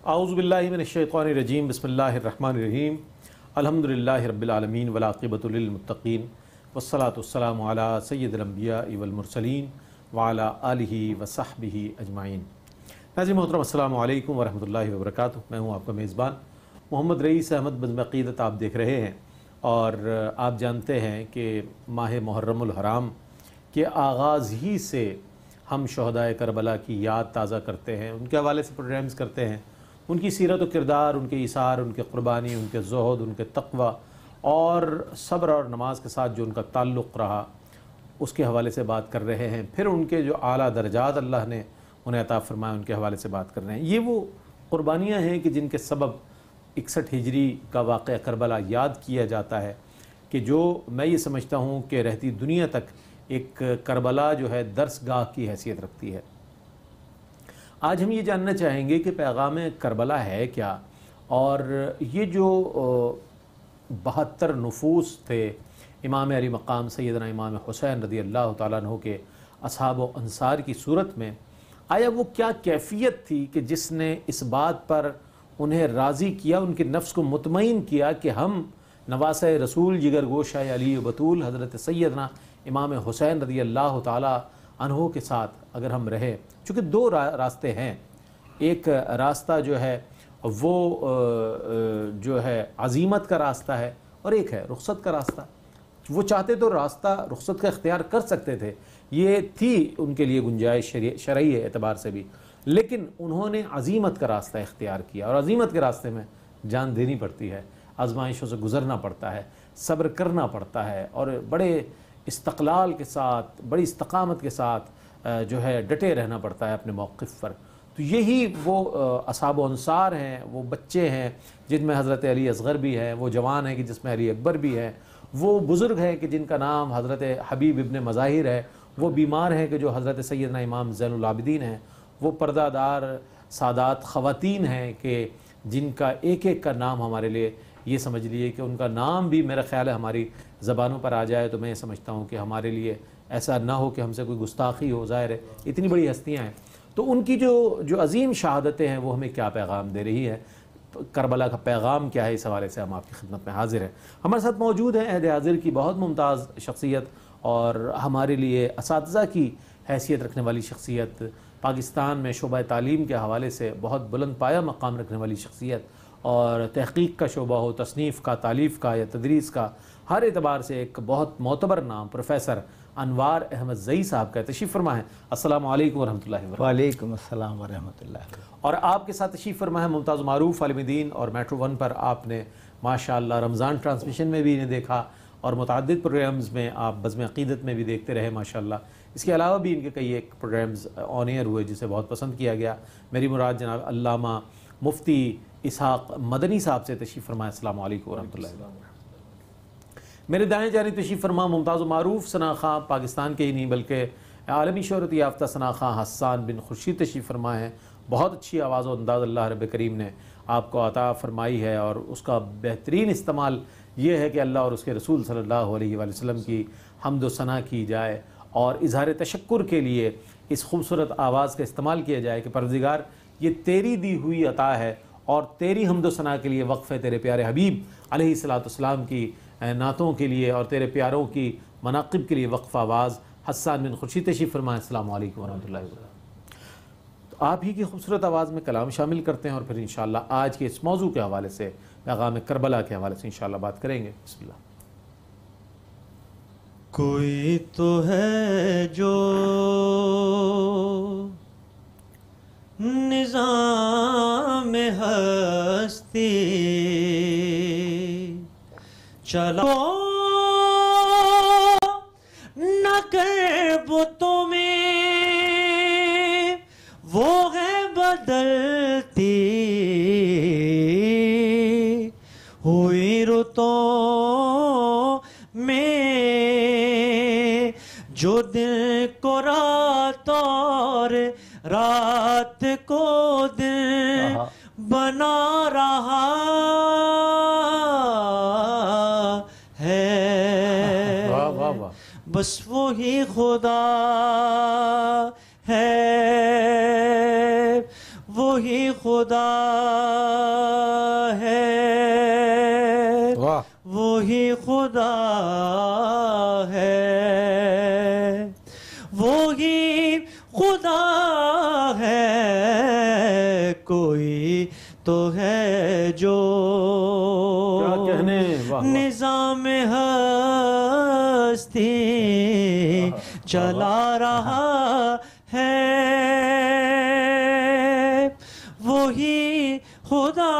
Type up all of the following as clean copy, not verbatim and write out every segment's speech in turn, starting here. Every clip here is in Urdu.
اعوذ باللہ من الشیطان الرجیم بسم اللہ الرحمن الرحیم الحمدللہ رب العالمین والعاقبۃ للمتقین والصلاۃ والسلام علی سید الانبیاء والمرسلین وعلی آلہ وصحبہ اجمعین۔ ناظرین محترم السلام علیکم ورحمۃ اللہ وبرکاتہ۔ میں ہوں آپ کا میزبان محمد رئیس احمد بزم عقیدت آپ دیکھ رہے ہیں، اور آپ جانتے ہیں کہ ماہ محرم الحرام کے آغاز ہی سے ہم شہدائے کربلا کی یاد تازہ کرتے ہیں، ان کے حوالے سے پروگرامز کرتے ہیں، ان کی سیرت و کردار، ان کے ایثار، ان کے قربانی، ان کے زہد، ان کے تقوی اور صبر اور نماز کے ساتھ جو ان کا تعلق رہا اس کے حوالے سے بات کر رہے ہیں۔ پھر ان کے جو اعلیٰ درجات اللہ نے انہیں عطا فرمایا ان کے حوالے سے بات کر رہے ہیں۔ یہ وہ قربانیاں ہیں کہ جن کے سبب 61 ہجری کا واقعہ کربلا یاد کیا جاتا ہے، کہ جو میں یہ سمجھتا ہوں کہ رہتی دنیا تک ایک کربلا جو ہے درس گاہ کی حیثیت رکھتی ہے۔ آج ہم یہ جاننا چاہیں گے کہ پیغام کربلا ہے کیا، اور یہ جو 72 نفوس تھے امام علی مقام سیدنا امام حسین رضی اللہ تعالیٰ عنہ کے اصحاب و انصار کی صورت میں، آیا وہ کیا کیفیت تھی کہ جس نے اس بات پر انہیں راضی کیا، ان کے نفس کو مطمئن کیا کہ ہم نواسۂ رسول جگر گوشہ علی و بطول حضرت سیدنا امام حسین رضی اللہ تعالیٰ عنہ کے ساتھ اگر ہم رہے۔ چونکہ دو راستے ہیں، ایک راستہ جو ہے وہ جو ہے عزیمت کا راستہ ہے، اور ایک ہے رخصت کا راستہ۔ وہ چاہتے تو راستہ رخصت کا اختیار کر سکتے تھے، یہ تھی ان کے لیے گنجائش شرعی اعتبار سے بھی، لیکن انہوں نے عزیمت کا راستہ اختیار کیا، اور عزیمت کے راستے میں جان دینی پڑتی ہے، آزمائشوں سے گزرنا پڑتا ہے، صبر کرنا پڑتا ہے، اور بڑے استقلال کے ساتھ، بڑی استقامت کے ساتھ جو ہے ڈٹے رہنا پڑتا ہے اپنے موقف پر۔ تو یہی وہ اصحاب و انصار ہیں، وہ بچے ہیں جن میں حضرت علی اصغر بھی ہیں، وہ جوان ہیں کہ جس میں علی اکبر بھی ہیں، وہ بزرگ ہیں کہ جن کا نام حضرت حبیب ابن مظاہر ہے، وہ بیمار ہیں کہ جو حضرت سیدنا امام زین العابدین ہیں، وہ پردہ دار سادات خواتین ہیں کہ جن کا ایک ایک کا نام ہمارے لیے یہ سمجھ لیے کہ ان کا نام بھی میرا خیال ہے ہماری زبانوں پر آ جائے تو میں سمجھتا ہوں کہ ہمارے لیے ایسا نہ ہو کہ ہم سے کوئی گستاخی ہو، ظاہر ہے اتنی بڑی ہستیاں ہیں۔ تو ان کی جو عظیم شہادتیں ہیں وہ ہمیں کیا پیغام دے رہی ہے، کربلا کا پیغام کیا ہے، اس حوالے سے ہم آپ کی خدمت میں حاضر ہیں۔ ہمارے ساتھ موجود ہیں عہد حاضر کی بہت ممتاز شخصیت اور ہمارے لیے اساتذہ کی حیثیت رکھنے والی شخصیت، پاکستان میں شعبہ تعلیم کے حوالے سے بہت بلند پایہ مقام رکھنے والی شخصیت، اور تحقیق کا شعبہ ہو، تصنیف کا، تالیف کا یا تدریس کا، ہر اعتبار سے ایک بہت معتبر نام پروفیسر انوار احمد زئی صاحب کا تشریف فرما ہے۔ السلام علیکم ورحمۃ اللہ وبرکاتہ۔ وعلیکم السلام ورحمۃ اللہ۔ اور آپ کے ساتھ تشریف فرما ہے ممتاز معروف عالم دین، اور میٹرو ون پر آپ نے ماشاءاللہ رمضان ٹرانسمیشن میں بھی انہیں دیکھا، اور متعدد پروگرامز میں آپ بزم عقیدت میں بھی دیکھتے رہے ماشاءاللہ۔ اس کے علاوہ بھی ان کے کئی ایک پروگرامز آن ایئر ہوئے جسے بہت پسند کیا گیا۔ میری مراد جناب علامہ مفتی اسحاق مدنی صاحب سے تشریف فرما ہے۔ السلام علیکم ورحمۃ اللہ وبرکاتہ۔ میرے دائیں جانب تشریف فرما ممتاز و معروف ثنا خواں، پاکستان کے ہی نہیں بلکہ عالمی شہرت یافتہ ثنا خواں حسان بن خورشید تشریف فرما ہے۔ بہت اچھی آواز و انداز اللہ رب کریم نے آپ کو عطا فرمائی ہے، اور اس کا بہترین استعمال یہ ہے کہ اللہ اور اس کے رسول صلی اللہ علیہ وآلہ وسلم کی حمد و ثنا کی جائے، اور اظہار تشکر کے لیے اس خوبصورت آواز کا استعمال کیا جائے کہ پروردگار یہ تیری دی ہوئی عطا ہے، اور تیری حمد و ثنا کے لیے وقف ہے تیرے پیارے حبیب علیہ الصلوۃ والسلام کی نعتوں کے لیے، اور تیرے پیاروں کی مناقب کے لیے وقف آواز حسان بن خورشید تشریف فرمائے۔ السلام علیکم ورحمۃ اللہ وبرکاتہ۔ تو آپ ہی کی خوبصورت آواز میں کلام شامل کرتے ہیں، اور پھر انشاءاللہ آج کے اس موضوع کے حوالے سے، پیغام کربلا کے حوالے سے انشاءاللہ بات کریں گے۔ بسم اللہ۔ کوئی تو ہے جو نظام ہستی چلو نہ کر بتوں میں، وہ ہے بدلتی ہوئی رتوں میں، جو دل کو رات اور رات کو دل بنا رہا ہے، بس وہی خدا ہے وہی خدا ہے واہ وہی خدا ہے وہی خدا ہے کوئی تو ہے جو کیا کہنے واہ نظام ہستی چلا رہا ہے وہی خدا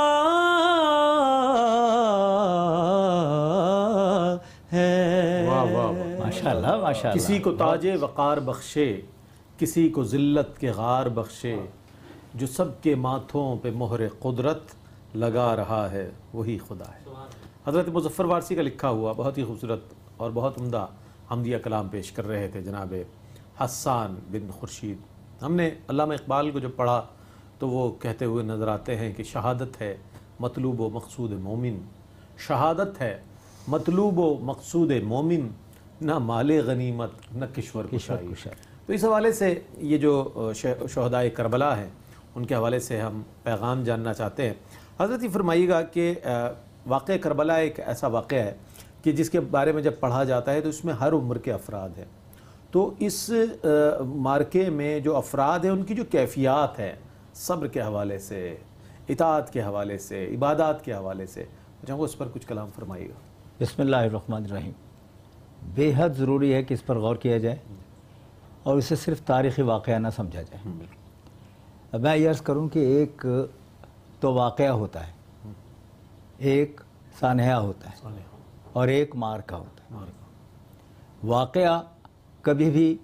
ہے ماشاءاللہ ماشاءاللہ. کسی کو تاج وقار بخشے کسی کو ذلت کے غار بخشے جو سب کے ماتھوں پہ مہر قدرت لگا رہا ہے وہی خدا ہے. حضرت مظفر وارسی کا لکھا ہوا بہت ہی خوبصورت اور بہت عمدہ حمدیہ کلام پیش کر رہے تھے جناب حسان بن خورشید. ہم نے علامہ اقبال کو جب پڑھا تو وہ کہتے ہوئے نظر آتے ہیں کہ شہادت ہے مطلوب و مقصود مومن، شہادت ہے مطلوب و مقصود مومن، نہ مال غنیمت نہ کشور کشائی. تو اس حوالے سے یہ جو شہدائے کربلا ہیں ان کے حوالے سے ہم پیغام جاننا چاہتے ہیں. حضرت یہ فرمائیے گا کہ واقعہ کربلا ایک ایسا واقعہ ہے کہ جس کے بارے میں جب پڑھا جاتا ہے تو اس میں ہر عمر کے افراد ہیں. تو اس مارکے میں جو افراد ہیں ان کی جو کیفیات ہیں صبر کے حوالے سے، اطاعت کے حوالے سے، عبادات کے حوالے سے، چاہوں اس پر کچھ کلام فرمائیے گا. بسم اللہ الرحمن الرحیم. بے حد ضروری ہے کہ اس پر غور کیا جائے اور اسے صرف تاریخی واقعہ نہ سمجھا جائے. میں یہ عرض کروں کہ ایک تو واقعہ ہوتا ہے، ایک سانحہ ہوتا ہے اور ایک مارکہ ہوتا ہے. واقعہ کبھی بھی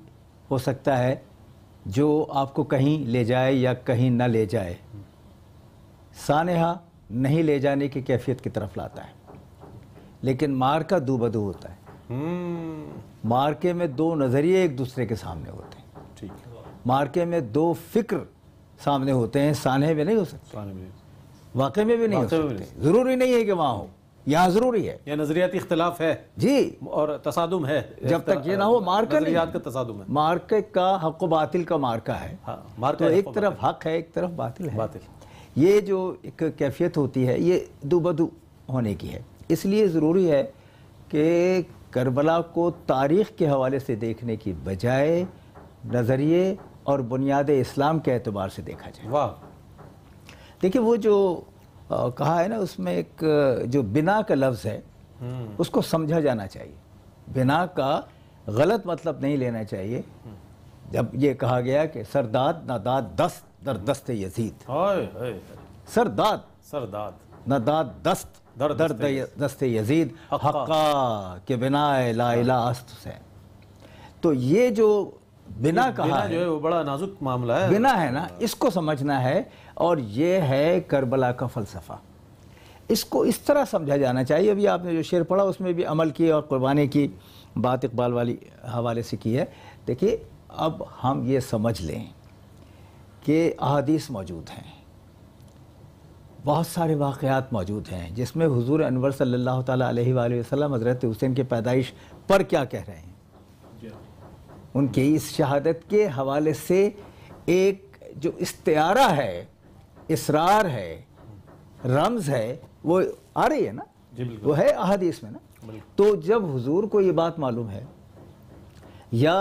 ہو سکتا ہے جو آپ کو کہیں لے جائے یا کہیں نہ لے جائے. سانحہ نہیں لے جانے کی کیفیت کی طرف لاتا ہے، لیکن مارکہ دو بدو ہوتا ہے. مارکے میں دو نظریے ایک دوسرے کے سامنے ہوتے ہیں. مارکے میں دو فکر سامنے ہوتے ہیں، سانحے میں نہیں ہو سکتے، واقعے میں بھی نہیں ہو سکتے. ضروری نہیں ہے کہ وہاں ہو، یہاں ضروری ہے. یہ نظریاتی اختلاف ہے جی، اور تصادم ہے. جب تک یہ نہ ہو مارکہ نظریات کا نہیں. تصادم ہے. مارکے کا حق و باطل کا مارکہ ہے. مارکہ تو ایک طرف حق ہے ایک طرف باطل ہے. باطل. یہ جو ایک کیفیت ہوتی ہے یہ دو بدو ہونے کی ہے. اس لیے ضروری ہے کہ کربلا کو تاریخ کے حوالے سے دیکھنے کی بجائے نظریے اور بنیاد اسلام کے اعتبار سے دیکھا جائے. واہ. دیکھیں وہ جو کہا ہے نا، اس میں ایک جو بنا کا لفظ ہے اس کو سمجھا جانا چاہیے. بنا کا غلط مطلب نہیں لینا چاہیے. جب یہ کہا گیا کہ سرداد نہ داد دست در دست یزید، سرداد سرداد نہ داد دست در دست یزید، حقا کہ بنا لا الہ است حسین. تو یہ جو بنا کہا جو ہے وہ بڑا نازک معاملہ ہے. بنا ہے نا، اس کو سمجھنا ہے اور یہ ہے کربلا کا فلسفہ. اس کو اس طرح سمجھا جانا چاہیے. ابھی آپ نے جو شعر پڑھا اس میں بھی عمل کی اور قربانی کی بات اقبال والی حوالے سے کی ہے. دیکھیے اب ہم یہ سمجھ لیں کہ احادیث موجود ہیں، بہت سارے واقعات موجود ہیں جس میں حضور انور صلی اللہ تعالیٰ علیہ وآلہ وسلم حضرت حسین کے پیدائش پر کیا کہہ رہے ہیں. ان کی اس شہادت کے حوالے سے ایک جو استعارہ ہے، اسرار ہے، رمز ہے، وہ آ رہی ہے نا، وہ ہے احادیث میں نا. تو جب حضور کو یہ بات معلوم ہے، یا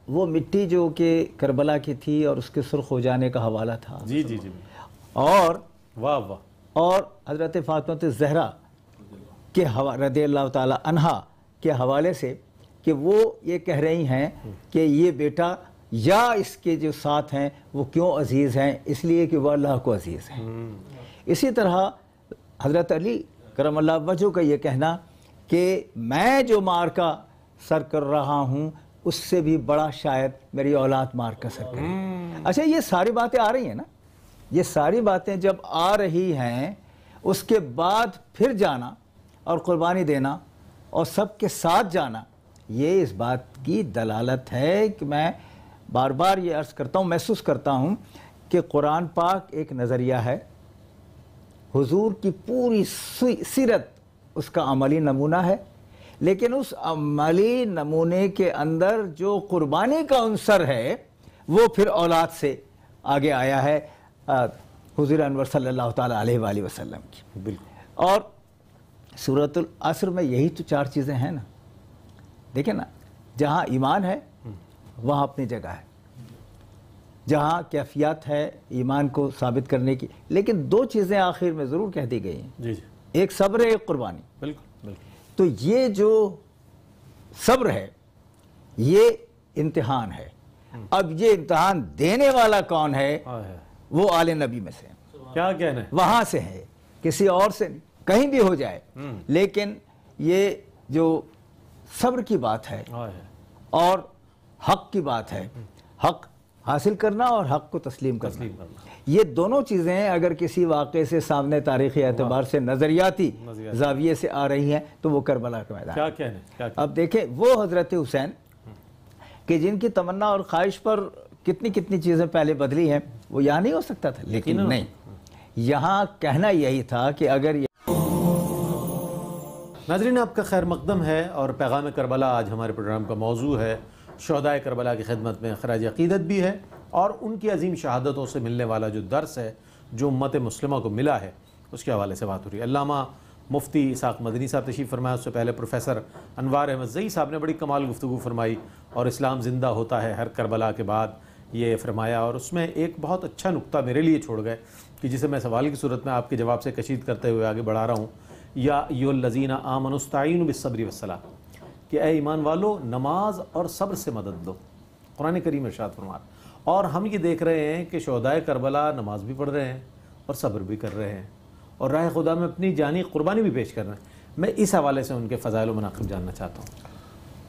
وہ مٹی جو کہ کربلا کی تھی اور اس کے سرخ ہو جانے کا حوالہ تھا، جی جی جی، اور واہ واہ، اور حضرت فاطمہ زہرا کے رضی اللہ تعالی عنہا کے حوالے سے کہ وہ یہ کہہ رہی ہیں کہ یہ بیٹا یا اس کے جو ساتھ ہیں وہ کیوں عزیز ہیں، اس لیے کہ وہ اللہ کو عزیز ہیں. اسی طرح حضرت علی کرم اللہ وجہہ کا یہ کہنا کہ میں جو مارکہ سر کر رہا ہوں اس سے بھی بڑا شاید میری اولاد مارکہ سر کرے. اچھا یہ ساری باتیں آ رہی ہیں نا، یہ ساری باتیں جب آ رہی ہیں اس کے بعد پھر جانا اور قربانی دینا اور سب کے ساتھ جانا، یہ اس بات کی دلالت ہے کہ میں بار بار یہ عرض کرتا ہوں، محسوس کرتا ہوں کہ قرآن پاک ایک نظریہ ہے، حضور کی پوری سیرت اس کا عملی نمونہ ہے، لیکن اس عملی نمونے کے اندر جو قربانی کا عنصر ہے وہ پھر اولاد سے آگے آیا ہے حضور انور صلی اللہ تعالیٰ علیہ وآلہ وسلم کی. بالکل. اور سورۃ العصر میں یہی تو 4 چیزیں ہیں نا. دیکھیں نا، جہاں ایمان ہے وہاں اپنی جگہ ہے، جہاں کیفیت ہے ایمان کو ثابت کرنے کی، لیکن 2 چیزیں آخر میں ضرور کہہ دی گئی ہیں. جی جی ایک صبر ہے، ایک قربانی. بالکل بالکل. تو یہ جو صبر ہے یہ امتحان ہے. اب یہ امتحان دینے والا کون ہے؟ وہ آل نبی میں سے، کیا کہنا ہے، وہاں سے ہے، کسی اور سے نہیں. کہیں بھی ہو جائے، لیکن یہ جو صبر کی بات ہے اور حق کی بات ہے، حق حاصل کرنا اور حق کو تسلیم کرنا، یہ دونوں چیزیں اگر کسی واقعے سے سامنے تاریخی اعتبار سے نظریاتی زاویے سے آ رہی ہیں تو وہ کربلا کا میدان. کیا کہنا ہے. اب دیکھیں وہ حضرت حسین کہ جن کی تمنا اور خواہش پر کتنی کتنی چیزیں پہلے بدلی ہیں، وہ یہاں نہیں ہو سکتا تھا، لیکن نہیں، یہاں کہنا یہی تھا کہ اگر ناظرین آپ کا خیر مقدم ہے، اور پیغام کربلا آج ہمارے پروگرام کا موضوع ہے. شہدائے کربلا کی خدمت میں خراج عقیدت بھی ہے، اور ان کی عظیم شہادتوں سے ملنے والا جو درس ہے جو امت مسلمہ کو ملا ہے اس کے حوالے سے بات ہو رہی ہے. علامہ مفتی اسحاق مدنی صاحب تشریف فرمایا، اس سے پہلے پروفیسر انوار احمد زئی صاحب نے بڑی کمال گفتگو فرمائی، اور اسلام زندہ ہوتا ہے ہر کربلا کے بعد یہ فرمایا. اور اس میں ایک بہت اچھا نقطہ میرے لیے چھوڑ گئے کہ جسے میں سوال کی صورت میں آپ کے جواب سے کشید کرتے ہوئے آگے بڑھا رہا ہوں. یا ایھا الذین آمنوا استعینوا بالصبر والصلاۃ، کہ اے ایمان والو نماز اور صبر سے مدد دو. قرآن کریم ارشاد فرما. اور ہم یہ دیکھ رہے ہیں کہ شہدائے کربلا نماز بھی پڑھ رہے ہیں اور صبر بھی کر رہے ہیں، اور راہ خدا میں اپنی جانی قربانی بھی پیش کر رہے ہیں. میں اس حوالے سے ان کے فضائل و مناقب جاننا چاہتا ہوں.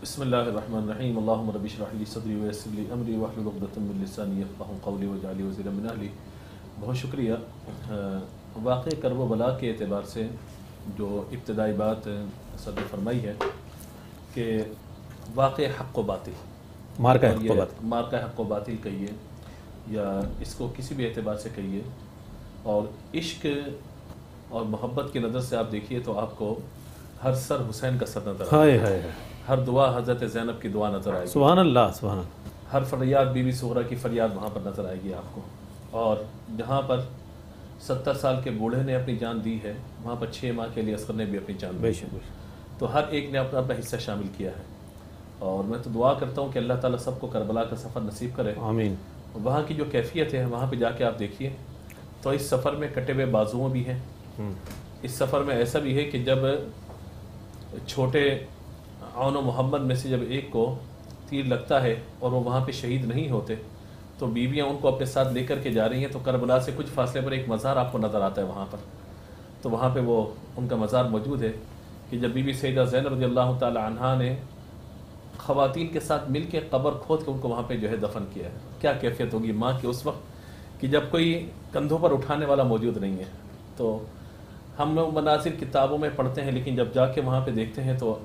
بسم اللہ الرحمن الرحیم. اللہم رب اشرح لی صدری ویسر لی امری واحلل عقدۃ من لسانی یفقهوا قولی واجعل وزیرا من اہلی. بہت شکریہ. واقع کرب و بلا کے اعتبار سے جو ابتدائی بات صدر فرمائی ہے کہ واقع حق و باطل، مارکہ حق و باطل، مارکہ حق و باطل کہیے یا اس کو کسی بھی اعتبار سے کہیے، اور عشق اور محبت کی نظر سے آپ دیکھیے تو آپ کو ہر سر حسین کا سر نظر آئے گا، ہر دعا حضرت زینب کی دعا نظر آئے گی، سبحان اللہ سبحان اللہ، ہر فریاد بی بی سغرا کی فریاد وہاں پر نظر آئے گی آپ کو. اور جہاں پر 70 سال کے بوڑھے نے اپنی جان دی ہے وہاں پر 6 ماہ کے لیے اصغر نے بھی اپنی جان دی ہے. تو ہر ایک نے اپنا اپنا حصہ شامل کیا ہے. اور میں تو دعا کرتا ہوں کہ اللہ تعالیٰ سب کو کربلا کا سفر نصیب کرے. آمین. وہاں کی جو کیفیت ہے وہاں پہ جا کے آپ دیکھیے تو اس سفر میں کٹے ہوئے بازوؤں بھی ہیں. اس سفر میں ایسا بھی ہے کہ جب چھوٹے عون و محمد میں سے جب ایک کو تیر لگتا ہے اور وہ وہاں پہ شہید نہیں ہوتے تو بیویاں ان کو اپنے ساتھ لے کر کے جا رہی ہیں، تو کربلا سے کچھ فاصلے پر ایک مزار آپ کو نظر آتا ہے وہاں پر. تو وہاں پہ وہ ان کا مزار موجود ہے کہ جب بی بی سیدہ زینب رضی اللہ تعالی عنہا نے خواتین کے ساتھ مل کے قبر کھود کے ان کو وہاں پہ جو ہے دفن کیا ہے. کیا کیفیت ہوگی ماں کی اس وقت کہ جب کوئی کندھوں پر اٹھانے والا موجود نہیں ہے. تو ہم لوگ مناظر کتابوں میں پڑھتے ہیں لیکن جب جا کے وہاں پہ دیکھتے ہیں تو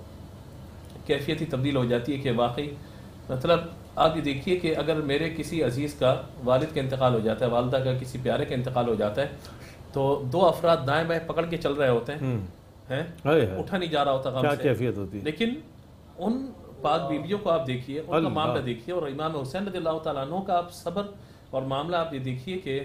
کیفیت ہی تبدیل ہو جاتی ہے کہ واقعی مطلب آپ یہ دیکھیے کہ اگر میرے کسی عزیز کا والد کا انتقال ہو جاتا ہے، والدہ کا کسی پیارے کا انتقال ہو جاتا ہے، تو 2 افراد دائیں بائیں پکڑ کے چل رہے ہوتے ہیں، اٹھا نہیں جا رہا ہوتا غم سے. کیا کیفیت ہوتی ہے. لیکن ان پاک بیویوں کو آپ دیکھیے، ان کا معاملہ دیکھیے، اور امام حسین رضی اللہ تعالیٰ عنہ کا آپ صبر اور معاملہ آپ یہ دیکھیے کہ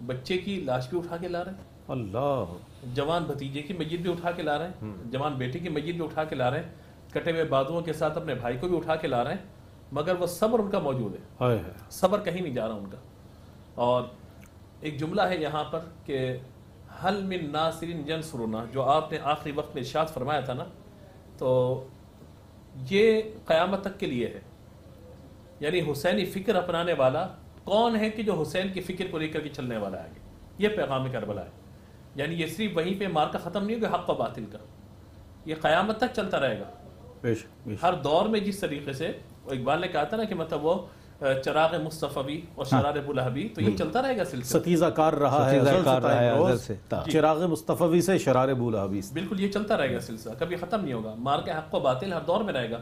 بچے کی لاش بھی اٹھا کے لا رہے ہیں، اللہ، جوان بھتیجے کی میت بھی اٹھا کے لا رہے ہیں، جوان بیٹے کی میت بھی اٹھا کے لا رہے ہیں، کٹے ہوئے بازوؤں کے ساتھ اپنے بھائی کو بھی اٹھا کے لا رہے ہیں، مگر وہ صبر ان کا موجود ہے، صبر کہیں نہیں جا رہا ان کا. اور ایک جملہ ہے یہاں پر کہ حل من ناصر ینصرنا، جو آپ نے آخری وقت میں ارشاد فرمایا تھا نا، تو یہ قیامت تک کے لیے ہے. یعنی حسینی فکر اپنانے والا کون ہے کہ جو حسین کی فکر کو لے کر کے چلنے والا ہے آگے. یہ پیغام کربلا ہے. یعنی یہ صرف وہیں پہ مارکا ختم نہیں ہوگا حق و باطل کا، یہ قیامت تک چلتا رہے گا. ہر دور میں جس طریقے سے اقبال نے کہا تھا نا کہ مطلب وہ چراغ مصطفی اور شرار ابوالہبی، تو یہ چلتا رہے گا سلسلہ، ستیزہ کار رہا ہے چراغ مصطفی سے شرار ابوالہبی. بالکل یہ چلتا رہے گا سلسلہ، کبھی ختم نہیں ہوگا. مار کے حق و باطل ہر دور میں رہے گا.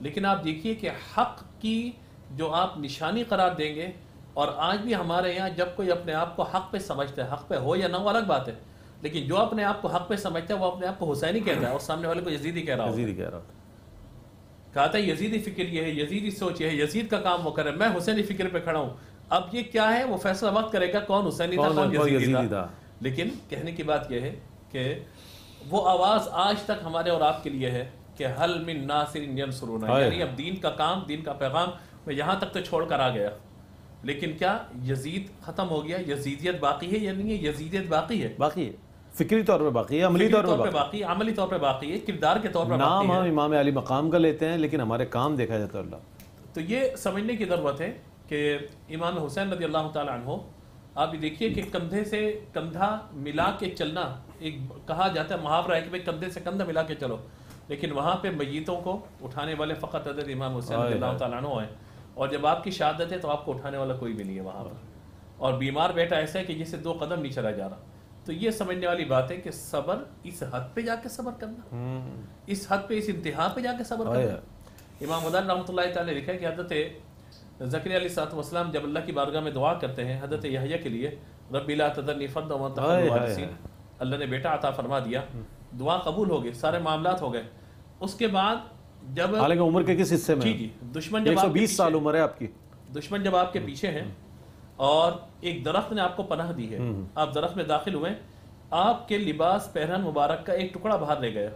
لیکن آپ دیکھیے کہ حق کی جو آپ نشانی قرار دیں گے، اور آج بھی ہمارے یہاں جب کوئی اپنے آپ کو حق پہ سمجھتا ہے، حق پہ ہو یا نہ ہو الگ بات ہے، لیکن جو اپنے آپ کو حق پہ سمجھتا ہے وہ اپنے آپ کو حسینی کہتا ہے اور سامنے والے کو یزیدی کہہ رہا ہے. کہا تھا یزیدی فکر یہ ہے، یزیدی سوچ یہ ہے، یزید کا کام وہ کرے، میں حسینی فکر پہ کھڑا ہوں. اب یہ کیا ہے وہ فیصلہ وقت کرے گا کون حسینی تھا کون یزیدی تھا. لیکن کہنے کی بات یہ ہے کہ وہ آواز آج تک ہمارے اور آپ کے لیے ہے کہ حل من ناصر ینصرنا، یعنی اب دین کا کام، دین کا پیغام میں یہاں تک تو چھوڑ کر آ گیا. لیکن کیا یزید ختم ہو گیا؟ یزیدیت باقی ہے یا نہیں ہے؟ یزیدیت باقی ہے، باقی ہے، فکری طور پہ باقی ہے، عملی طور پہ باقی ہے، عملی طور پہ باقی ہے، کردار کے طور پر نام باقی ہم ہے. امام علی مقام کا لیتے ہیں لیکن ہمارے کام دیکھا جاتا ہے اللہ. تو یہ سمجھنے کی ضرورت ہے کہ امام حسین رضی اللہ تعالیٰ عنہ، آپ یہ دیکھیے کہ کندھے سے کندھا ملا کے چلنا، ایک کہا جاتا ہے محاورہ ہے کہ بھئی کندھے سے کندھا ملا کے چلو، لیکن وہاں پہ میتوں کو اٹھانے والے فقط حضرت امام حسین رضی اللہ تعالیٰ عنہ ہیں، اور جب آپ کی شہادت ہے تو آپ کو اٹھانے والا کوئی بھی نہیں ہے وہاں پر. اور بیمار بیٹا ایسا ہے کہ جسے 2 قدم نہیں چلا جا رہا. تو یہ سمجھنے والی بات ہے کہ صبر اس حد پہ جا کے صبر کرنا، اس حد پہ، اس انتہا پہ جا کے صبر کرنا. امام غزالی رحمۃ اللہ تعالی نے لکھا ہے کہ حضرت زکریا علیہ السلام جب اللہ کی بارگاہ میں دعا کرتے ہیں حضرت یحییٰ کے لیے، رب لا تذرنی فردا وانت خیر الوارثین، اللہ نے بیٹا عطا فرما دیا، دعا قبول ہو گئی، سارے معاملات ہو گئے. اس کے بعد جب حالانکہ عمر کے کس حصے میں؟ جی دشمن جب 120 سال عمر ہے آپ کی، دشمن جب آپ کے پیچھے ہیں اور ایک درخت نے آپ کو پناہ دی ہے، آپ درخت میں داخل ہوئے، آپ کے لباس پہرن مبارک کا ایک ٹکڑا باہر لے گیا.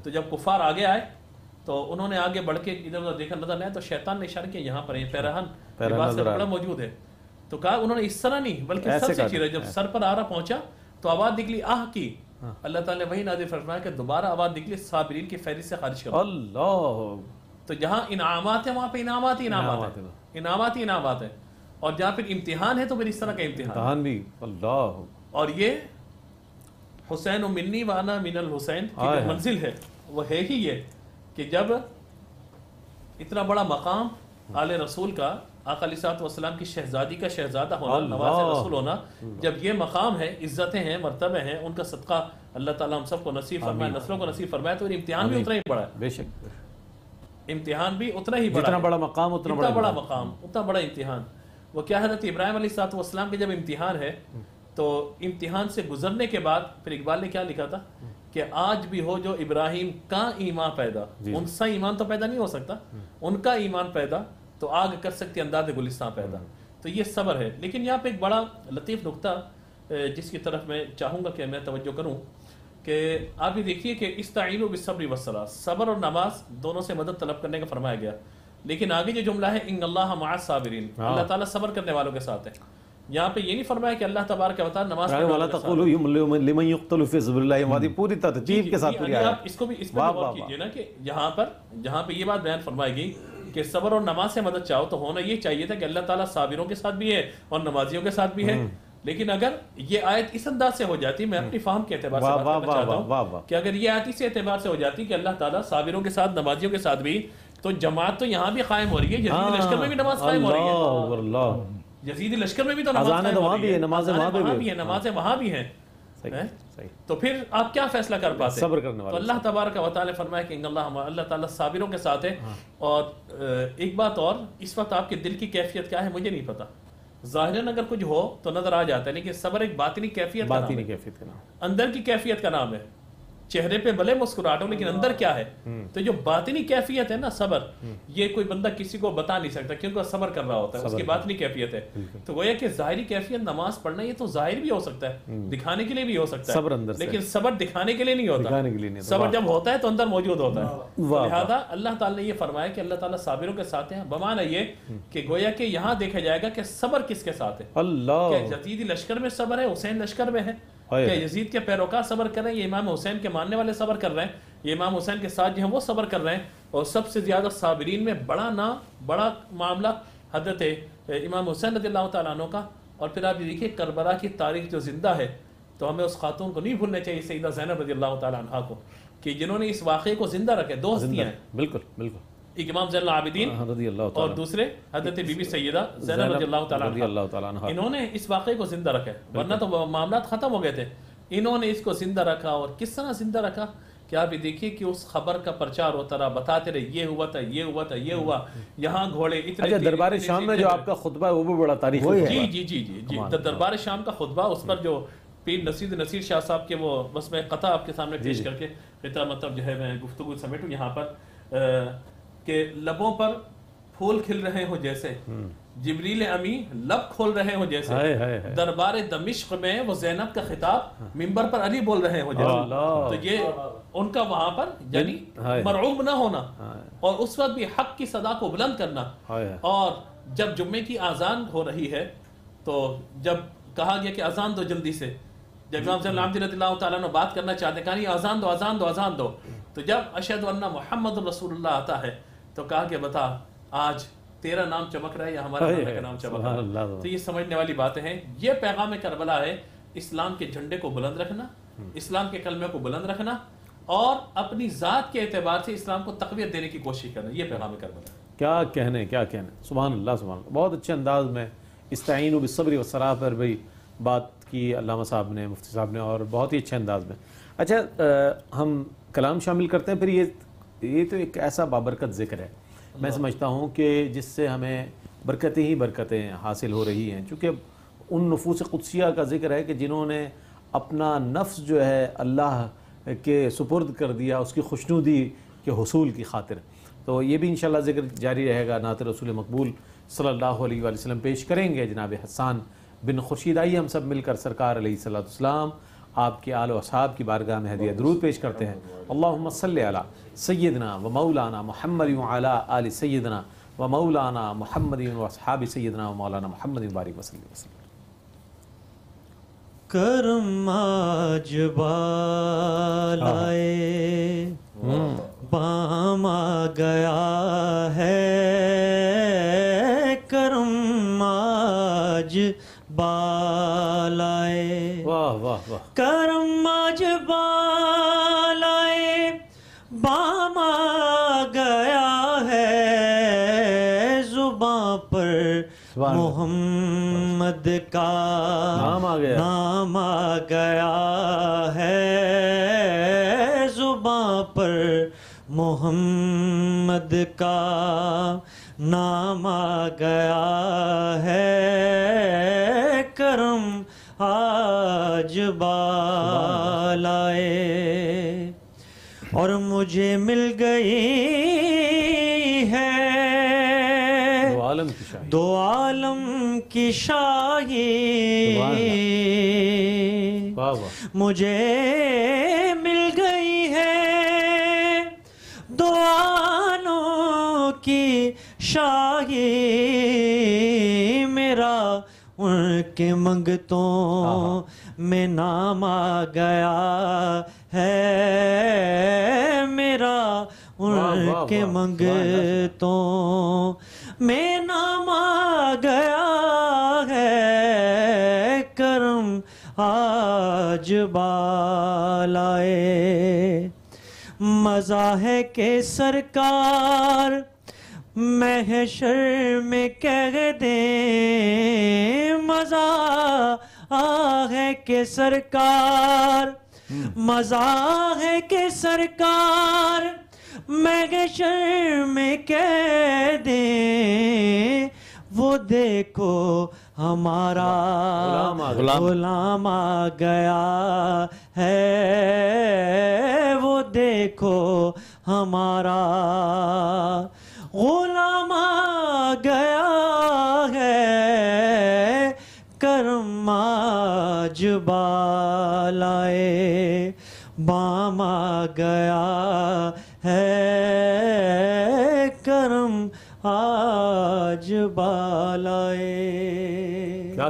تو جب کفار آگے آئے تو انہوں نے آگے بڑھ کے ادھر ادھر دیکھا، نظر نہیں، تو شیطان نے اشارہ کیا یہاں پر یہ پیرہن لباس کا ٹکڑا موجود ہے. تو کہا انہوں نے اس طرح نہیں بلکہ سر سے چیرا. جب سر پر آ رہا پہنچا تو آواز نکلی آہ کی. اللہ تعالیٰ نے وہی نازل فرمایا کہ دوبارہ آواز نکلی صابرین کی فہرست سے خارج کرو. اللہ، تو جہاں انعامات ہیں وہاں پہ انعامات ہی انعامات ہیں، انعامات ہی انعامات ہیں. اور جہاں پھر امتحان ہے تو پھر اس طرح کا امتحان بھی. اللہ، اور یہ حسین و منی وانا من الحسین کی جو منزل ہے وہ ہے ہی یہ کہ جب اتنا بڑا مقام آل رسول کا، آقا علیہ الصلوۃ والسلام کی شہزادی کا شہزادہ ہونا، نواز رسول ہونا، جب یہ مقام ہے، عزتیں ہیں، مرتبے ہیں، ان کا صدقہ اللہ تعالیٰ ہم سب کو نصیب فرمائے، نسلوں کو نصیب فرمائے. تو امتحان بھی اتنا ہی بڑا ہے، بے شک امتحان بھی اتنا ہی بڑا، جتنا بڑا مقام اتنا بڑا مقام اتنا بڑا امتحان. وہ کیا حضرت ابراہیم علیہ الصلوۃ والسلام کے جب امتحان ہے تو امتحان سے گزرنے کے بعد پھر اقبال نے کیا لکھا تھا کہ آج بھی ہو جو ابراہیم کا ایمان پیدا، ان سا ایمان تو پیدا نہیں ہو سکتا، ان کا ایمان پیدا تو آگ کر سکتی انداز گلستان پیدا. تو یہ صبر ہے. لیکن یہاں پہ ایک بڑا لطیف نقطہ جس کی طرف میں چاہوں گا کہ میں توجہ کروں کہ آپ یہ دیکھیے کہ استعینوا بالصبر والصلاۃ، صبر اور نماز دونوں سے مدد طلب کرنے کا فرمایا گیا. لیکن آگے جو جملہ ہے ان اللہ مع الصابرین، اللہ تعالیٰ صبر کرنے والوں کے ساتھ ہے. یہاں پہ یہ نہیں فرمایا کہ اللہ تبارک و تعالیٰ نماز پڑھنے والوں کے ساتھ، لمن یقتل فی سبیل اللہ، وادی پوری ترتیب کے ساتھ پوری آیا. آپ اس کو بھی اس پہ غور کیجئے نا کہ جہاں پہ یہ بات بیان فرمائی گئی کہ صبر اور نماز سے مدد چاہو تو ہونا یہ چاہیے تھا کہ اللہ تعالیٰ صابروں کے ساتھ بھی ہے اور نمازیوں کے ساتھ بھی ہے. لیکن اگر یہ آیت اس انداز سے ہو جاتی، میں اپنی فہم کے اعتبار سے بات کرنا چاہتا ہوں کہ اگر یہ آیت اس اعتبار سے ہو جاتی کہ اللہ تعالیٰ صابروں کے ساتھ نمازیوں کے ساتھ بھی، تو جماعت تو یہاں بھی قائم ہو رہی ہے، یزید لشکر میں بھی نماز قائم ہو رہی ہے، یزید لشکر میں بھی تو نماز قائم ہو رہی ہے، نمازیں وہاں بھی ہیں. تو پھر آپ کیا فیصلہ کر پاتے؟ صبر کرنے والے. تو اللہ تبارک و تعالیٰ فرمایا کہ اللہ تعالیٰ صابروں کے ساتھ ہے. اور ایک بات اور، اس وقت آپ کے دل کی کیفیت کیا ہے مجھے نہیں پتا. ظاہراً اگر کچھ ہو تو نظر آ جاتا ہے، لیکن صبر ایک باطنی کیفیت کا نام ہے، اندر کی کیفیت کا نام ہے. چہرے پہ بھلے مسکراہٹ ہو لیکن اندر کیا ہے؟ تو جو باطنی کیفیت ہے نا صبر، یہ کوئی بندہ کسی کو بتا نہیں سکتا کیونکہ وہ صبر کر رہا ہوتا ہے، اس کی باطنی کیفیت ہے. تو گویا کہ ظاہری کیفیت نماز پڑھنا یہ تو ظاہر بھی ہو سکتا ہے، دکھانے کے لیے بھی ہو سکتا ہے، لیکن صبر دکھانے کے لیے نہیں ہوتا. صبر جب ہوتا ہے تو اندر موجود ہوتا ہے. لہذا اللہ تعالیٰ نے یہ فرمایا کہ اللہ تعالیٰ صابروں کے ساتھ ہیں، بمعنی یہ کہ گویا کہ یہاں دیکھا جائے گا کہ صبر کس کے ساتھ ہے. کہ یزیدی لشکر میں صبر ہے، حسین لشکر میں ہے. کہ یزید کے پیروکار صبر کر رہے ہیں، یہ امام حسین کے ماننے والے صبر کر رہے ہیں، یہ امام حسین کے ساتھ جو ہیں وہ صبر کر رہے ہیں. اور سب سے زیادہ صابرین میں بڑا نام، بڑا معاملہ حضرت امام حسین رضی اللہ تعالیٰ عنہ کا. اور پھر آپ یہ دیکھیے کربلا کی تاریخ جو زندہ ہے، تو ہمیں اس خاتون کو نہیں بھولنا چاہیے، سیدہ زینب رضی اللہ تعالیٰ عنہ کو، کہ جنہوں نے اس واقعے کو زندہ رکھے. دو ہستیاں ہیں، بالکل، ایک امام زین العابدین اور دوسرے حضرت بی بی سیدہ زینب رضی اللہ تعالیٰ عنہ. انہوں نے اس واقعے کو زندہ رکھا، ورنہ تو معاملات ختم ہو گئے تھے. انہوں نے اس کو زندہ رکھا. اور کس طرح زندہ رکھا کہ آپ یہ دیکھیے کہ اس خبر کا پرچار ہوتا رہا، بتاتے رہے یہ ہوا تھا، یہ ہوا تھا، یہ ہوا، یہاں گھوڑے اتنے. دربار شام میں جو آپ کا خطبہ ہے وہ بھی بڑا تاریخی ہے. جی دربار شام کا خطبہ، اس پر جو پیر نصیر شاہ صاحب کے وہ بس میں قطع آپ کے سامنے پیش کر کے خطہ مطلب جو ہے میں گفتگو سمیٹوں یہاں پر. کہ لبوں پر پھول کھل رہے ہوں جیسے، جبریل امی لب کھول رہے ہوں جیسے، دربار دمشق میں وہ زینب کا خطاب منبر پر علی بول رہے ہوں جیسے. تو یہ ان کا وہاں پر یعنی مرعوب نہ ہونا اور اس وقت بھی حق کی صدا کو بلند کرنا. اور جب جمعے کی اذان ہو رہی ہے تو جب کہا گیا کہ اذان دو جلدی سے، جب امام زین العابدین رضی اللہ تعالیٰ عنہ بات کرنا چاہتے ہیں، کہا نہیں اذان دو اذان دو اذان دو. تو جب اشہد ان محمد رسول اللہ آتا ہے تو کہا کہ بتا آج تیرا نام چمک رہا ہے یا ہمارا کا نام چمک رہا ہے. تو یہ سمجھنے والی باتیں ہیں. یہ پیغام کربلا ہے، اسلام کے جھنڈے کو بلند رکھنا، اسلام کے کلمے کو بلند رکھنا اور اپنی ذات کے اعتبار سے اسلام کو تقویت دینے کی کوشش کرنا. یہ پیغام کربلا ہے. کیا کہنے سبحان اللہ سبحان اللہ. بہت اچھے انداز میں استعینوا بالصبر والصلاۃ پر بھی بات کی علامہ صاحب نے، مفتی صاحب نے، اور بہت ہی اچھے انداز میں. اچھا ہم کلام شامل کرتے ہیں. پھر یہ تو ایک ایسا بابرکت ذکر ہے، میں سمجھتا ہوں کہ جس سے ہمیں برکتیں ہی برکتیں حاصل ہو رہی ہیں، چونکہ ان نفوس قدسیہ کا ذکر ہے کہ جنہوں نے اپنا نفس جو ہے اللہ کے سپرد کر دیا اس کی خوشنودی کے حصول کی خاطر. تو یہ بھی انشاءاللہ ذکر جاری رہے گا. نعت رسول مقبول صلی اللہ علیہ وآلہ وسلم پیش کریں گے جناب حسان بن خورشید. آئیے ہم سب مل کر سرکار علیہ السلام آپ کے آل و اصحاب کی بارگاہ میں ہدیہ درود پیش کرتے ہیں. اللہم صلی علی سیدنا و مولانا محمد وعلی آل سیدنا و مولانا محمد و اصحاب سیدنا و مولانا محمد بارک وسلم. کرم آج بالائے بام آ گیا ہے، کرم آج بالائے، واہ واہ واہ. کرم آج بالائے بام آ گیا ہے، زباں پر محمد کا نام آ گیا ہے، زباں پر محمد کا نام آ گیا ہے، کرم آج بالائے. اور مجھے مل گئی ہے دو عالم کی شاہی، مجھے مل گئی ہے دو عالم کی شاہی، میرا ان کے منگتوں میں نام آ گیا ہے، میرا ان کے منگتوں میں نام آ گیا ہے، کرم آج بالائے. مزہ ہے کہ سرکار محشر میں کہہ دیں، مزہ ہے کہ سرکار، مزہ ہے کہ سرکار محشر میں کہہ دیں، وہ دیکھو ہمارا غلام آ گیا ہے، وہ دیکھو ہمارا غلام آ گیا ہے، کرم آج بالائے بام آ گیا ہے، کرم آج بالائے.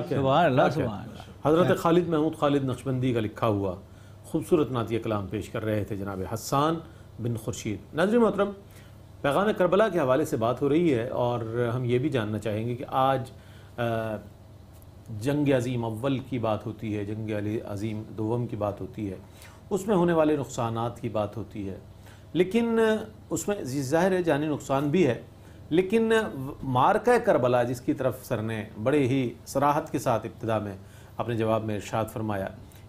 سبحان اللہ سبحان اللہ. حضرت خالد محمود خالد نقشبندی کا لکھا ہوا خوبصورت نعتیہ کلام پیش کر رہے تھے جناب حسان بن خورشید. ناظرین محترم، پیغام کربلا کے حوالے سے بات ہو رہی ہے اور ہم یہ بھی جاننا چاہیں گے کہ آج جنگ عظیم اول کی بات ہوتی ہے، جنگ عظیم دوم کی بات ہوتی ہے، اس میں ہونے والے نقصانات کی بات ہوتی ہے، لیکن اس میں ظاہر ہے جانی نقصان بھی ہے، لیکن معرکہ کربلا جس کی طرف سر نے بڑے ہی صراحت کے ساتھ ابتدا میں اپنے جواب میں ارشاد فرمایا،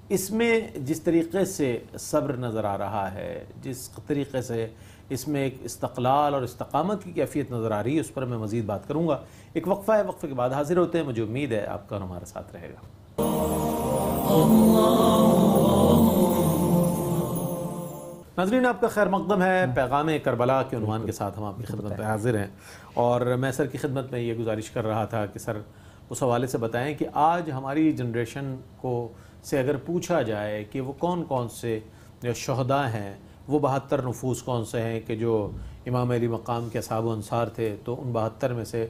اس میں جس طریقے سے صبر نظر آ رہا ہے، جس طریقے سے اس میں ایک استقلال اور استقامت کی کیفیت نظر آ رہی ہے، اس پر میں مزید بات کروں گا. ایک وقفہ ہے، وقفے کے بعد حاضر ہوتے ہیں. مجھے امید ہے آپ کا ہمارے ساتھ رہے گا. ناظرین آپ کا خیر مقدم ہے، پیغام کربلا کے عنوان کے ساتھ ہم آپ کی خدمت پہ حاضر ہیں، اور میں سر کی خدمت میں یہ گزارش کر رہا تھا کہ سر اس حوالے سے بتائیں کہ آج ہماری جنریشن کو سے اگر پوچھا جائے کہ وہ کون کون سے جو شہداء ہیں، وہ 72 نفوس کون سے ہیں کہ جو امام علی مقام کے اصحاب و انصار تھے، تو ان 72 میں سے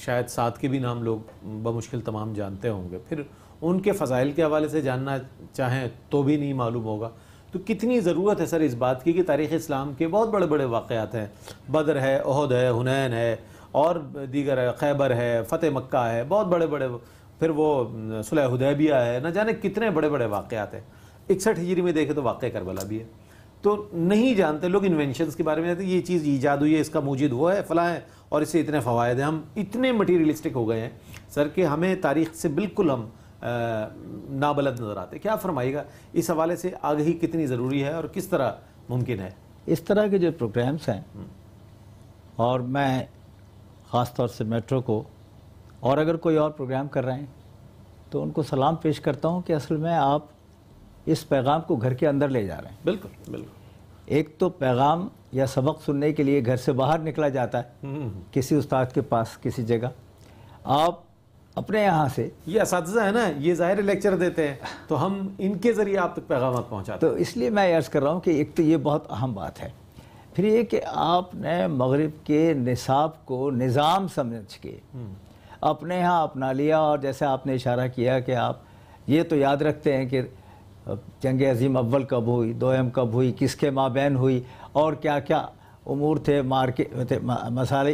شاید 7 کے بھی نام لوگ بمشکل تمام جانتے ہوں گے، پھر ان کے فضائل کے حوالے سے جاننا چاہیں تو بھی نہیں معلوم ہوگا۔ تو کتنی ضرورت ہے سر اس بات کی کہ تاریخ اسلام کے بہت بڑے بڑے واقعات ہیں، بدر ہے، احد ہے، حنین ہے، اور دیگر ہے، خیبر ہے، فتح مکہ ہے، بہت بڑے بڑے، پھر وہ صلح حدیبیہ ہے، نہ جانے کتنے بڑے بڑے واقعات ہیں۔ 61 ہجری میں دیکھیں تو واقعہ کربلا بھی ہے، تو نہیں جانتے لوگ انوینشنز کے بارے میں جانتے یہ چیز ایجاد ہوئی ہے، اس کا موجد وہ ہے فلاں ہے، اور اس سے اتنے فوائد ہیں۔ ہم اتنے مٹیریلسٹک ہو گئے ہیں سر کہ ہمیں تاریخ سے بالکل ہم نابلد نظر آتے۔ کیا فرمائے گا اس حوالے سے، آگہی کتنی ضروری ہے اور کس طرح ممکن ہے؟ اس طرح کے جو پروگرامز ہیں، اور میں خاص طور سے میٹرو کو، اور اگر کوئی اور پروگرام کر رہے ہیں تو ان کو سلام پیش کرتا ہوں کہ اصل میں آپ اس پیغام کو گھر کے اندر لے جا رہے ہیں۔ بالکل بالکل۔ ایک تو پیغام یا سبق سننے کے لیے گھر سے باہر نکلا جاتا ہے کسی استاد کے پاس کسی جگہ، آپ اپنے یہاں سے، یہ اساتذہ ہے نا، یہ ظاہر لیکچر دیتے ہیں تو ہم ان کے ذریعے آپ تک پیغامات پہنچاتے ہیں۔ تو اس لیے میں عرض کر رہا ہوں کہ ایک تو یہ بہت اہم بات ہے، پھر یہ کہ آپ نے مغرب کے نصاب کو نظام سمجھ کے اپنے ہاں اپنا لیا، اور جیسے آپ نے اشارہ کیا کہ آپ یہ تو یاد رکھتے ہیں کہ جنگ عظیم اول کب ہوئی، دوئم کب ہوئی، کس کے مابین ہوئی، اور کیا کیا امور تھے، مسائل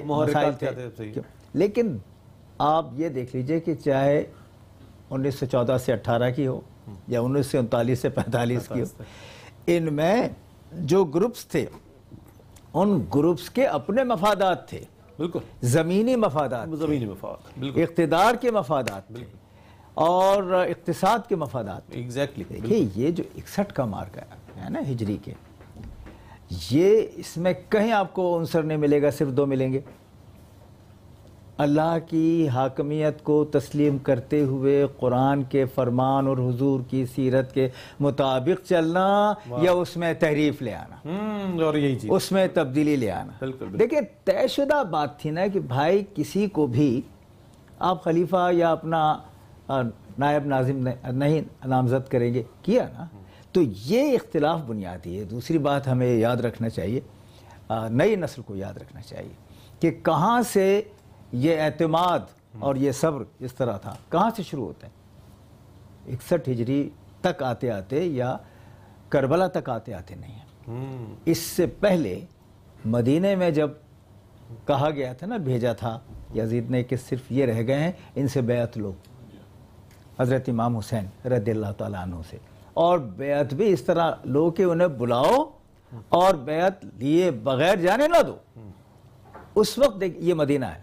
تھے، لیکن آپ یہ دیکھ لیجئے کہ چاہے 1914 سے 18 کی ہو یا 1939 سے 45 کی ہو، ان میں جو گروپس تھے ان گروپس کے اپنے مفادات تھے، بالکل زمینی مفادات، زمینی مفاد، بالکل اقتدار کے مفادات تھے، اور اقتصاد کے مفادات تھے۔ ایگزیکٹلی۔ دیکھیے یہ جو 61 کا مارکا ہے نا ہجری کے، یہ اس میں کہیں آپ کو عنصر نہیں ملے گا، صرف 2 ملیں گے۔ اللہ کی حاکمیت کو تسلیم کرتے ہوئے قرآن کے فرمان اور حضور کی سیرت کے مطابق چلنا، یا اس میں تحریف لے آنا، اور یہی چیز، اس میں تبدیلی لے آنا۔ بالکل۔ دیکھیں طے شدہ بات تھی نا کہ بھائی کسی کو بھی آپ خلیفہ یا اپنا نائب ناظم نہیں نامزد کریں گے، کیا نا، تو یہ اختلاف بنیادی ہے۔ دوسری بات ہمیں یاد رکھنا چاہیے، نئی نسل کو یاد رکھنا چاہیے کہ کہاں سے یہ اعتماد اور یہ صبر اس طرح تھا، کہاں سے شروع ہوتا ہے؟ 61 ہجری تک آتے آتے یا کربلا تک آتے آتے نہیں ہے۔ اس سے پہلے مدینے میں جب کہا گیا تھا نا، بھیجا تھا یزید نے کہ صرف یہ رہ گئے ہیں، ان سے بیعت لو، حضرت امام حسین رضی اللہ تعالیٰ عنہ سے، اور بیعت بھی اس طرح لو کہ انہیں بلاؤ اور بیعت لیے بغیر جانے نہ دو۔ اس وقت دیکھ، یہ مدینہ ہے،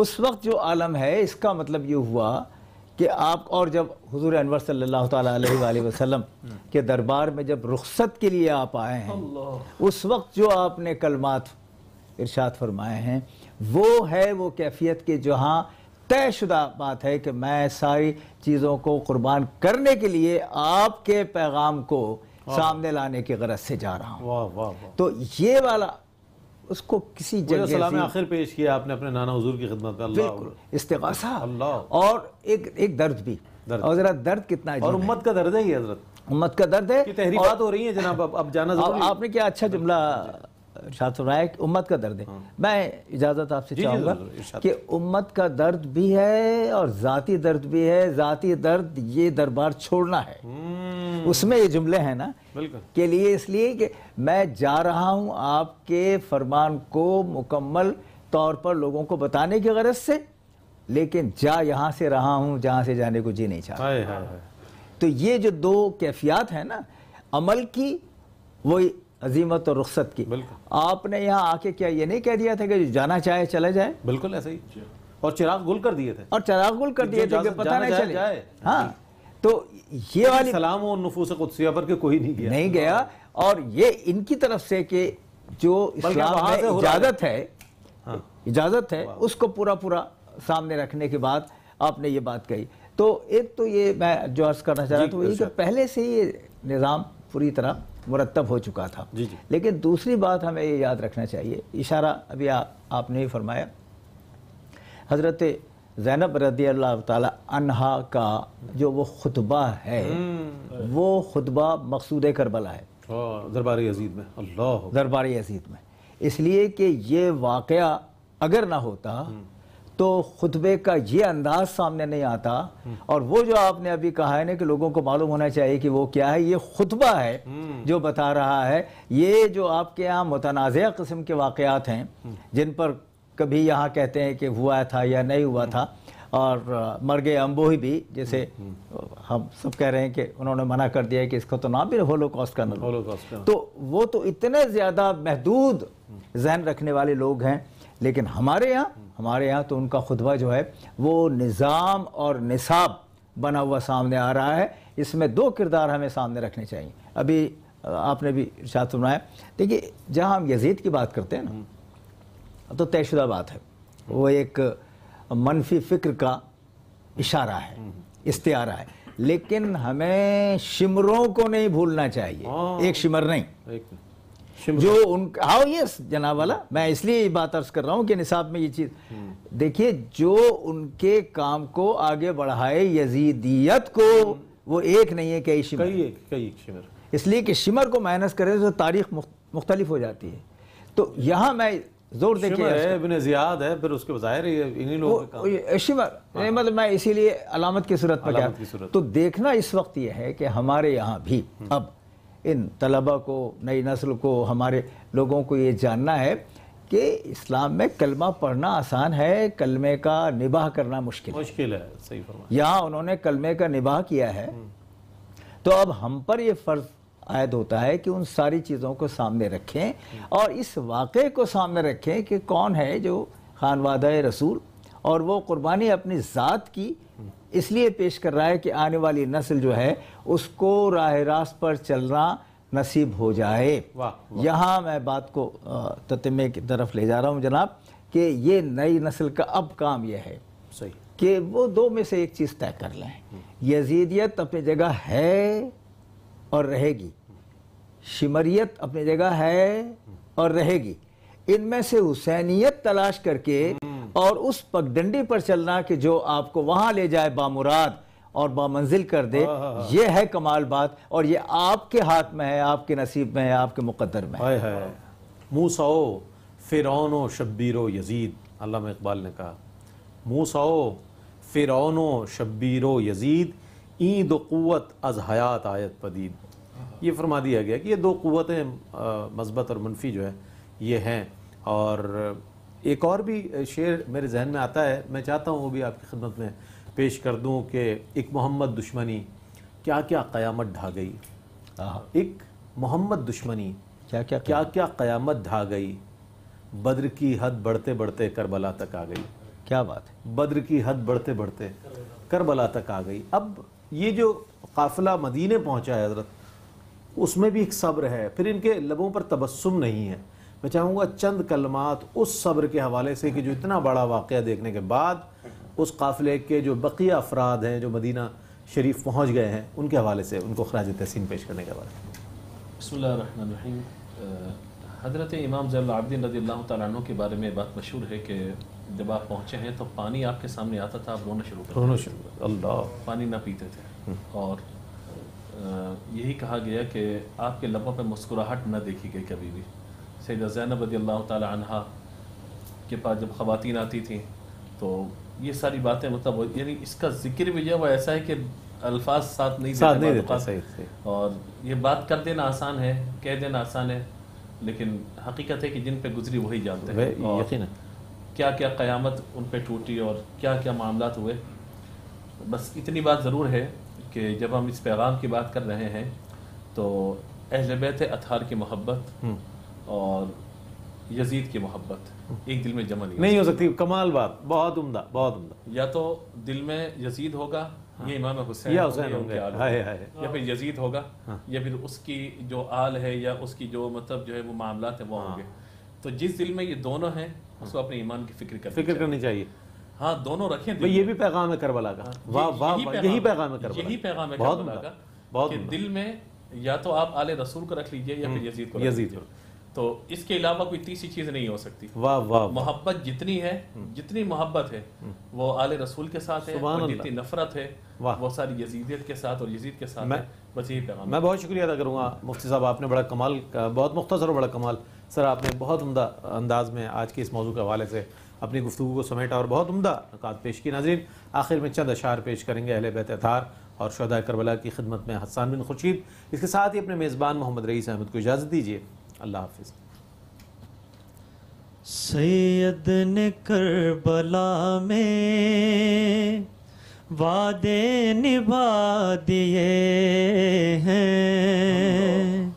اس وقت جو عالم ہے، اس کا مطلب یہ ہوا کہ آپ، اور جب حضور انور صلی اللہ تعالیٰ علیہ وآلہ وسلم کے دربار میں جب رخصت کے لیے آپ آئے ہیں، اس وقت جو آپ نے کلمات ارشاد فرمائے ہیں، وہ ہے وہ کیفیت کے جہاں طے شدہ بات ہے کہ میں ساری چیزوں کو قربان کرنے کے لیے آپ کے پیغام کو سامنے لانے کی غرض سے جا رہا ہوں۔ واہ واہ واہ۔ تو یہ والا اس کو کسی جگہ سلام آخر پیش کیا آپ نے اپنے نانا حضور کی خدمت میں، اللہ بالکل استغاثہ، اللہ، اور ایک درد بھی، اور ذرا درد کتنا عجیب اور ہے، امت کا درد ہے یہ حضرت، امت کا درد ہے، کہ تحریفات ہو رہی ہیں جناب، اب جانا ضروری ہے۔ آپ نے کیا اچھا جملہ ارشاد فرمایا کہ امت کا درد ہے۔ میں اجازت آپ سے چاہوں گا کہ امت کا درد بھی ہے اور ذاتی درد بھی ہے۔ ذاتی درد یہ دربار چھوڑنا ہے، اس میں یہ جملے ہیں نا کے لیے، اس لیے کہ میں جا رہا ہوں آپ کے فرمان کو مکمل طور پر لوگوں کو بتانے کی غرض سے، لیکن جا یہاں سے رہا ہوں جہاں سے جانے کو جی نہیں چاہتا۔ تو یہ جو 2 کیفیات ہیں نا، عمل کی وہی عظیمت اور رخصت کی، آپ نے یہاں آ کے کیا یہ نہیں کہہ دیا تھا کہ جانا چاہے چلا جائے؟ بالکل ایسا ہی، اور چراغ گل کر دیے تھے، اور چراغ گل کر دیے تھے کہ پتہ نہیں چلے۔ ہاں، تو یہ والی سلام و نفوس قدسیہ پر کہ کوئی نہیں گیا، اور یہ ان کی طرف سے کہ جو اسلام میں اجازت ہے اس کو پورا سامنے رکھنے کے بعد آپ نے یہ بات کہی۔ تو ایک تو یہ میں جو عرض کرنا چاہ رہا تھا وہ یہ کہ پہلے سے یہ نظام پوری طرح مرتب ہو چکا تھا. جی جی. لیکن دوسری بات ہمیں یہ یاد رکھنا چاہیے، اشارہ ابھی آپ نے ہی فرمایا، حضرت زینب رضی اللہ تعالی عنہا کا جو وہ خطبہ ہے وہ خطبہ مقصود کربلا ہے دربار یزید میں. اللہ دربار یزید میں، اس لیے کہ یہ واقعہ اگر نہ ہوتا تو خطبے کا یہ انداز سامنے نہیں آتا. اور وہ جو آپ نے ابھی کہا ہے نا کہ لوگوں کو معلوم ہونا چاہیے کہ وہ کیا ہے، یہ خطبہ ہے جو بتا رہا ہے. یہ جو آپ کے یہاں متنازع قسم کے واقعات ہیں جن پر کبھی یہاں کہتے ہیں کہ ہوا تھا یا نہیں ہوا تھا، اور مرگ انبوہی بھی جیسے ہم سب کہہ رہے ہیں کہ انہوں نے منع کر دیا ہے کہ اس کو تو نام بھی ہولوکاسٹ کا نام، تو وہ تو اتنے زیادہ محدود ذہن رکھنے والے لوگ ہیں. لیکن ہمارے یہاں تو ان کا خطبہ جو ہے وہ نظام اور نصاب بنا ہوا سامنے آ رہا ہے. اس میں دو کردار ہمیں سامنے رکھنے چاہیے. ابھی آپ نے بھی ارشاد فرمایا، دیکھیے جہاں ہم یزید کی بات کرتے ہیں نا تو طے شدہ بات ہے، وہ ایک منفی فکر کا اشارہ ہے، استعارہ ہے. لیکن ہمیں شمروں کو نہیں بھولنا چاہیے. ایک شمر نہیں جو ان ہاؤ یس جناب والا، میں اس لیے یہ بات عرض کر رہا ہوں کہ نصاب میں یہ چیز دیکھیے، جو ان کے کام کو آگے بڑھائے یزیدیت کو، وہ ایک نہیں ہے، کئی شمر. اس لیے کہ شمر کو مائنس کرے تو تاریخ مختلف ہو جاتی ہے. تو یہاں میں زور دے کے ابن زیاد ہے، پھر اس کے بظاہر انہی لوگوں کا شمر، مطلب میں اسی لیے علامت کی صورت میں کیا تو دیکھنا اس وقت یہ ہے کہ ہمارے یہاں بھی اب ان طلبہ کو، نئی نسل کو، ہمارے لوگوں کو یہ جاننا ہے کہ اسلام میں کلمہ پڑھنا آسان ہے، کلمے کا نباہ کرنا مشکل ہے. صحیح فرمایا. یہاں انہوں نے کلمے کا نباہ کیا ہے، تو اب ہم پر یہ فرض عائد ہوتا ہے کہ ان ساری چیزوں کو سامنے رکھیں اور اس واقعے کو سامنے رکھیں کہ کون ہے جو خانوادہ رسول، اور وہ قربانی اپنی ذات کی اس لیے پیش کر رہا ہے کہ آنے والی نسل جو ہے اس کو راہ راست پر چلنا نصیب ہو جائے. یہاں میں بات کو تتمے کی طرف لے جا رہا ہوں جناب، کہ یہ نئی نسل کا اب کام یہ ہے کہ وہ دو میں سے ایک چیز طے کر لیں. یزیدیت اپنی جگہ ہے اور رہے گی، شمریت اپنی جگہ ہے اور رہے گی. ان میں سے حسینیت تلاش کر کے اور اس پگڈنڈی پر چلنا کہ جو آپ کو وہاں لے جائے بامراد اور بامنزل کر دے، یہ ہے کمال بات، اور یہ آپ کے ہاتھ میں ہے، آپ کے نصیب میں ہے، آپ کے مقدر میں ہے. موسیٰ فرعون و شبیر و یزید، علامہ اقبال نے کہا موسیٰ فرعون و شبیر و یزید این دو قوت از حیات آیت پدید. یہ فرما دیا گیا کہ یہ دو قوتیں مثبت اور منفی جو ہے یہ ہیں. اور ایک اور بھی شعر میرے ذہن میں آتا ہے، میں چاہتا ہوں وہ بھی آپ کی خدمت میں پیش کر دوں کہ ایک محمد دشمنی کیا کیا قیامت ڈھا گئی. ایک محمد دشمنی کیا کیا قیامت ڈھا گئی، بدر کی حد بڑھتے بڑھتے کربلا تک آ گئی. کیا بات ہے، بدر کی حد بڑھتے بڑھتے کربلا تک آ گئی. اب یہ جو قافلہ مدینے پہنچا ہے حضرت، اس میں بھی ایک صبر ہے، پھر ان کے لبوں پر تبسم نہیں ہے. میں چاہوں گا چند کلمات اس صبر کے حوالے سے کہ جو اتنا بڑا واقعہ دیکھنے کے بعد اس قافلے کے جو بقیہ افراد ہیں جو مدینہ شریف پہنچ گئے ہیں ان کے حوالے سے ان کو خراج تحسین پیش کرنے کے بعد. بسم اللہ الرحمن الرحیم. حضرت امام زین العابدین رضی اللہ تعالیٰ عنہ کے بارے میں بات مشہور ہے کہ جب آپ پہنچے ہیں تو پانی آپ کے سامنے آتا تھا، آپ رونا شروع کرتے تھے، اللہ پانی نہ پیتے تھے. اور یہی کہا گیا کہ آپ کے لبوں پہ مسکراہٹ نہ دیکھی گئی کبھی بھی. سیدہ زینب رضی اللہ تعالی عنہا کے پاس جب خواتین آتی تھیں تو یہ ساری باتیں مطلب یعنی اس کا ذکر بھی جو ہے وہ ایسا ہے کہ الفاظ ساتھ نہیں دیتے. اور یہ بات کر دینا آسان ہے، کہہ دینا آسان ہے، لیکن حقیقت ہے کہ جن پہ گزری وہی جانتے ہیں. اور کیا کیا قیامت ان پہ ٹوٹی اور کیا کیا معاملات ہوئے. بس اتنی بات ضرور ہے کہ جب ہم اس پیغام کی بات کر رہے ہیں تو اہل بیت اطہار کی محبت اور یزید کی محبت ایک دل میں جمع نہیں ہو سکتی. کمال بات، بہت عمدہ، بہت عمدہ. یا تو دل میں یزید ہوگا یہ امام حسین ہوں گے، یا پھر یزید ہوگا یا پھر اس کی جو آل ہے یا اس کی جو مطلب جو ہے وہ معاملات ہیں وہ ہوں گے. تو جس دل میں یہ دونوں ہیں اس کو اپنے ایمان کی فکر کرنی چاہیے. ہاں دونوں رکھیں. یہ بھی پیغام ہے کربلا کا. واہ واہ، یہی پیغام ہے کربلا، یہی پیغام ہے کربلا کا کہ دل میں یا تو آپ آل رسول کو رکھ لیجئے یا پھر یزید کو رکھ لیجئے، تو اس کے علاوہ کوئی تیسری چیز نہیں ہو سکتی۔ واہ واہ، محبت جتنی ہے، جتنی محبت ہے وہ آل رسول کے ساتھ ہے، سبحان اور اللہ۔ جتنی نفرت ہے واہ۔ وہ ساری یزیدیت کے ساتھ اور یزید کے ساتھ ہے۔ بس یہی پیغام۔ میں بہت شکریہ ادا کروں گا مفتی صاحب، آپ نے بڑا کمال، بہت مختصر اور بڑا کمال سر، آپ نے بہت عمدہ انداز میں آج کے اس موضوع کے حوالے سے اپنی گفتگو کو سمیٹا اور بہت عمدہ نکات پیش کی۔ ناظرین، آخر میں چند اشعار پیش کریں گے اہل بیت اطہار اور شہداء کربلا کی خدمت میں حسان بن خورشید۔ اس کے ساتھ ہی اپنے میزبان محمد رئیس احمد کو اجازت دیجیے، اللہ حافظ۔ سید نے کربلا میں وعدے نبھا دیے ہیں،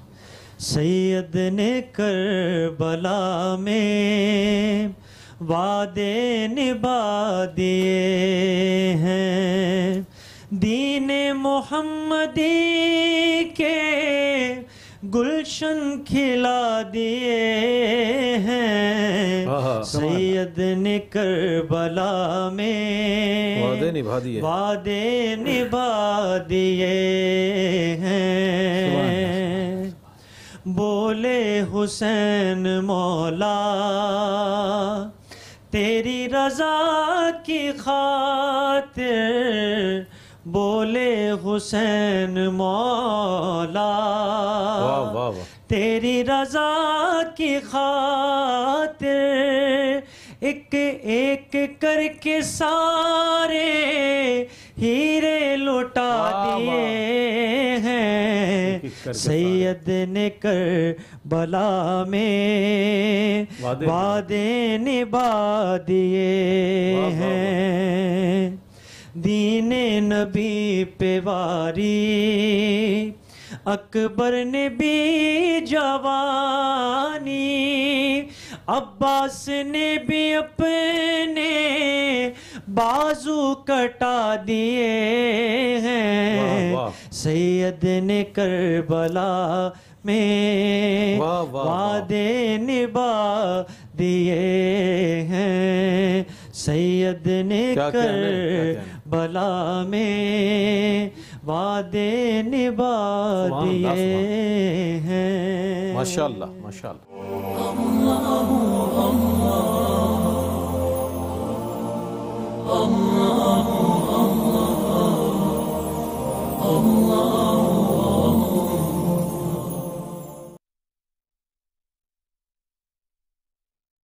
سید نے کربلا میں وعدے نبھا دیے ہیں، دین محمدی کے گلشن کھلا دیے ہیں، سید نے کربلا میں وعدے نبھا دیے، وعدے نبھا دیے ہیں، بولے حسین مولا تیری رضا کی خاطر، بولے حسین مولا تیری رضا کی خاطر، ایک ایک کر کے سارے ہیرے لوٹا دیے ہیں، سید نے کربلا میں وعدے نبھا دیے ہیں، دین نبی پہ واری اکبر نے بھی جوانی، عباس نے بھی اپنے بازو کٹا دیے ہیں، سید نے کربلا میں وعدے نبھا دیے ہیں، سید نے کربلا میں وعدے نبھا دیے ہیں۔ ماشاءاللہ ماشاءاللہ۔ اللہ